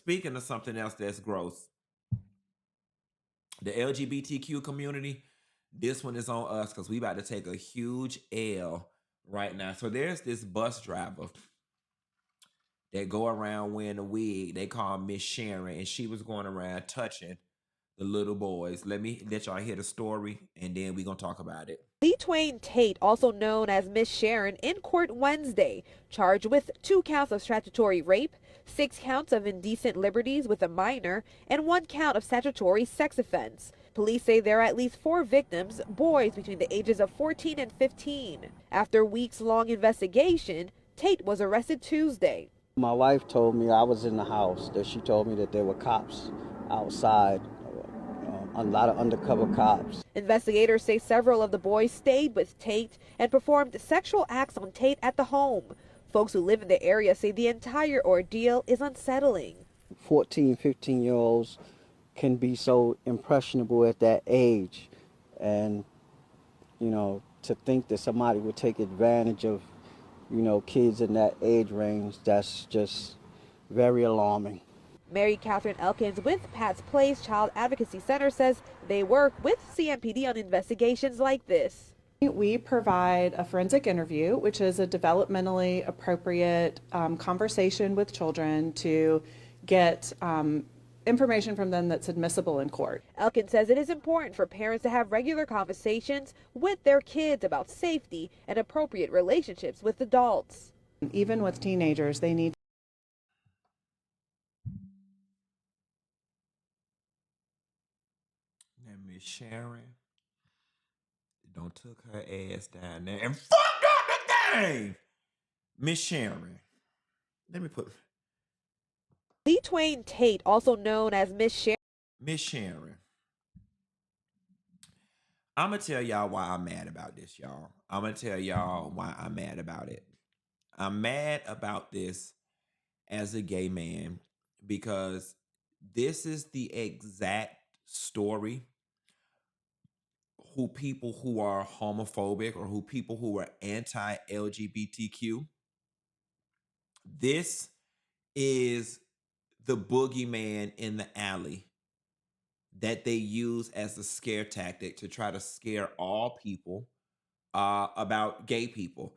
speaking of something else that's gross, the LGBTQ community, this one is on us because we about to take a huge L right now. So there's this bus driver that go around wearing a wig. They call Ms Sharon, and she was going around touching the little boys. Let me let y'all hear the story, and then we're gonna talk about it. Leetwain Tate, also known as Ms Sharon, in court Wednesday, charged with 2 counts of statutory rape, 6 counts of indecent liberties with a minor, and 1 count of statutory sex offense. Police say there are at least 4 victims, boys between the ages of 14 and 15. After weeks-long investigation, Tate was arrested Tuesday. My wife told me I was in the house, that she told me that there were cops outside, a lot of undercover cops. Investigators say several of the boys stayed with Tate and performed sexual acts on Tate at the home. Folks who live in the area say the entire ordeal is unsettling. 14, 15-year-olds can be so impressionable at that age. And, to think that somebody would take advantage of, kids in that age range, that's just very alarming. Mary Catherine Elkins with Pat's Place Child Advocacy Center says they work with CMPD on investigations like this. We provide a forensic interview, which is a developmentally appropriate conversation with children to get information from them that's admissible in court. Elkins says it is important for parents to have regular conversations with their kids about safety and appropriate relationships with adults. Even with teenagers, they need Ms Sharon don't took her ass down there and fucked up the thing. Ms Sharon, let me put Leetwain Tate, also known as Ms Sharon. Ms Sharon. I'm gonna tell y'all why I'm mad about this, y'all. I'm gonna tell y'all why I'm mad about it. I'm mad about this as a gay man because this is the exact story who people who are homophobic or who people who are anti-LGBTQ. This is the boogeyman in the alley that they use as a scare tactic to try to scare all people about gay people.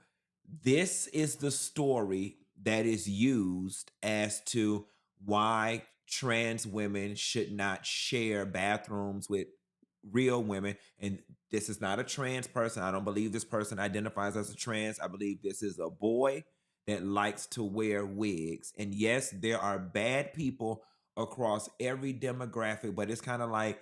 This is the story that is used as to why trans women should not share bathrooms with real women. And this is not a trans person. I don't believe this person identifies as a trans. I believe this is a boy that likes to wear wigs. And yes, there are bad people across every demographic, but it's kind of like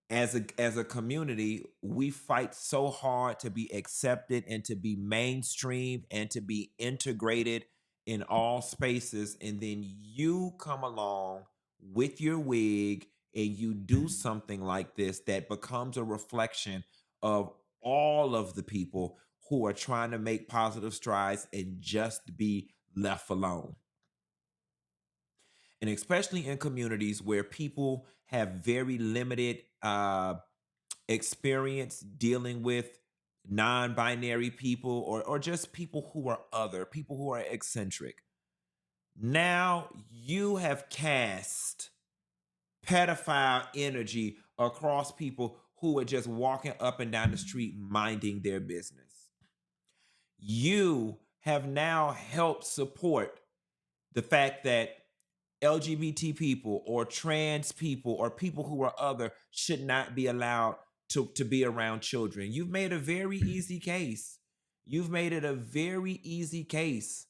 as a community, we fight so hard to be accepted and to be mainstream and to be integrated in all spaces. And then you come along with your wig and you do something like this that becomes a reflection of all of the people who are trying to make positive strides and just be left alone. And especially in communities where people have very limited experience dealing with non-binary people or just people who are other, people who are eccentric. Now you have cast pedophile energy across people who are just walking up and down the street minding their business. You have now helped support the fact that LGBT people or trans people or people who are other should not be allowed to be around children. You've made a very easy case. You've made it a very easy case.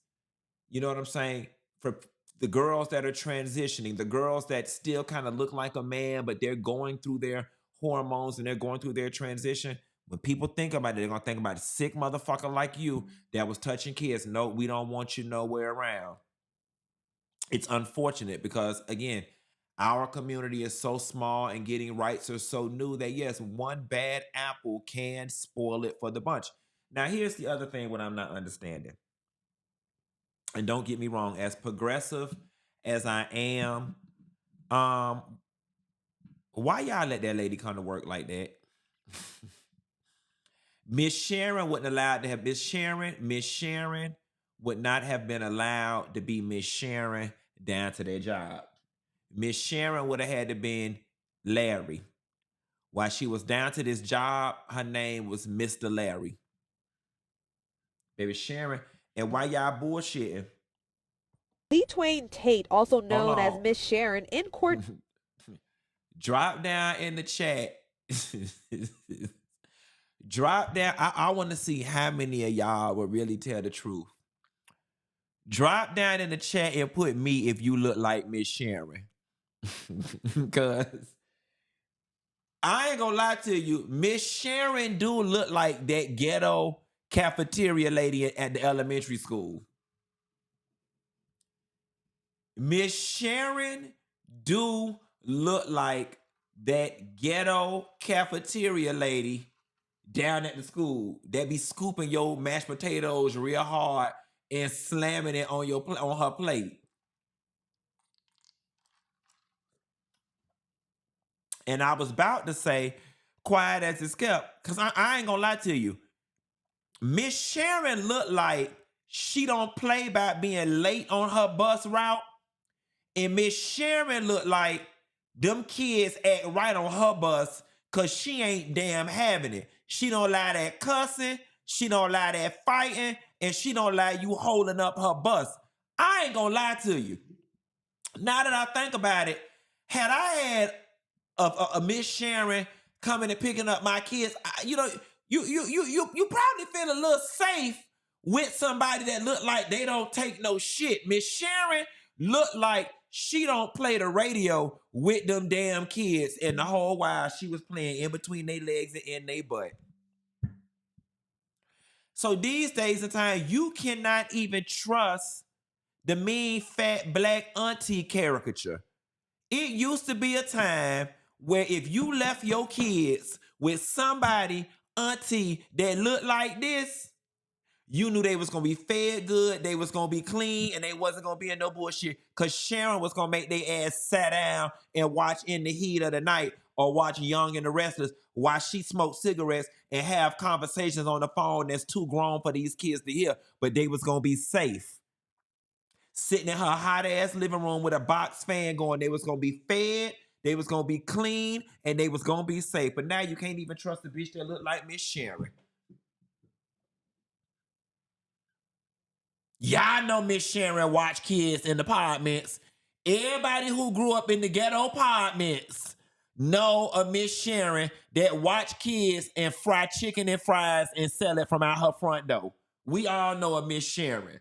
You know what I'm saying? For the girls that are transitioning, the girls that still kind of look like a man, but they're going through their hormones and they're going through their transition. When people think about it, they're going to think about a sick motherfucker like you that was touching kids. No, we don't want you nowhere around. It's unfortunate because, again, our community is so small and getting rights are so new that, yes, one bad apple can spoil it for the bunch. Now, here's the other thing what I'm not understanding. And don't get me wrong, as progressive as I am, why y'all let that lady come to work like that? Ms. Sharon wouldn't allowed to have Ms. Sharon would not have been allowed to be Ms. Sharon down to their job. Ms. Sharon would have had to been Larry. While she was down to this job, her name was Mr. Larry. Baby Sharon. And why y'all bullshitting? Leetwain Tate, also Hold known as on. Ms Sharon, in court. Drop down in the chat. Drop down. I want to see how many of y'all will really tell the truth. Drop down in the chat and put me if you look like Miss Sharon. Because I ain't gonna lie to you, Miss Sharon do look like that ghetto cafeteria lady at the elementary school. Miss Sharon do look like that ghetto cafeteria lady down at the school that be scooping your mashed potatoes real hard and slamming it on on her plate. And I was about to say, quiet as it's kept, because I ain't gonna lie to you. Miss Sharon looked like she don't play by being late on her bus route. And Miss Sharon looked like them kids act right on her bus because she ain't damn having it. She don't like that cussing, she don't like that fighting, and she don't like you holding up her bus. I ain't gonna lie to you. Now that I think about it, had I had a Miss Sharon coming and picking up my kids, you probably feel a little safe with somebody that look like they don't take no shit. Miss Sharon looked like she don't play the radio with them damn kids, and the whole while she was playing in between their legs and in their butt. So these days and time, you cannot even trust the mean, fat, black auntie caricature. It used to be a time where if you left your kids with somebody, auntie, that looked like this, you knew they was going to be fed good, they was going to be clean, and they wasn't going to be in no bullshit, because Sharon was going to make their ass sit down and watch In the Heat of the Night or watch Young and the Restless while she smoked cigarettes and have conversations on the phone that's too grown for these kids to hear, but they was going to be safe. Sitting in her hot ass living room with a box fan going, they was gonna be fed, they was gonna be clean, and they was gonna be safe. But now you can't even trust the bitch that look like Miss Sharon. Y'all know Miss Sharon watch kids in the apartments. Everybody who grew up in the ghetto apartments know a Miss Sharon that watch kids and fry chicken and fries and sell it from out her front door. We all know a Miss Sharon.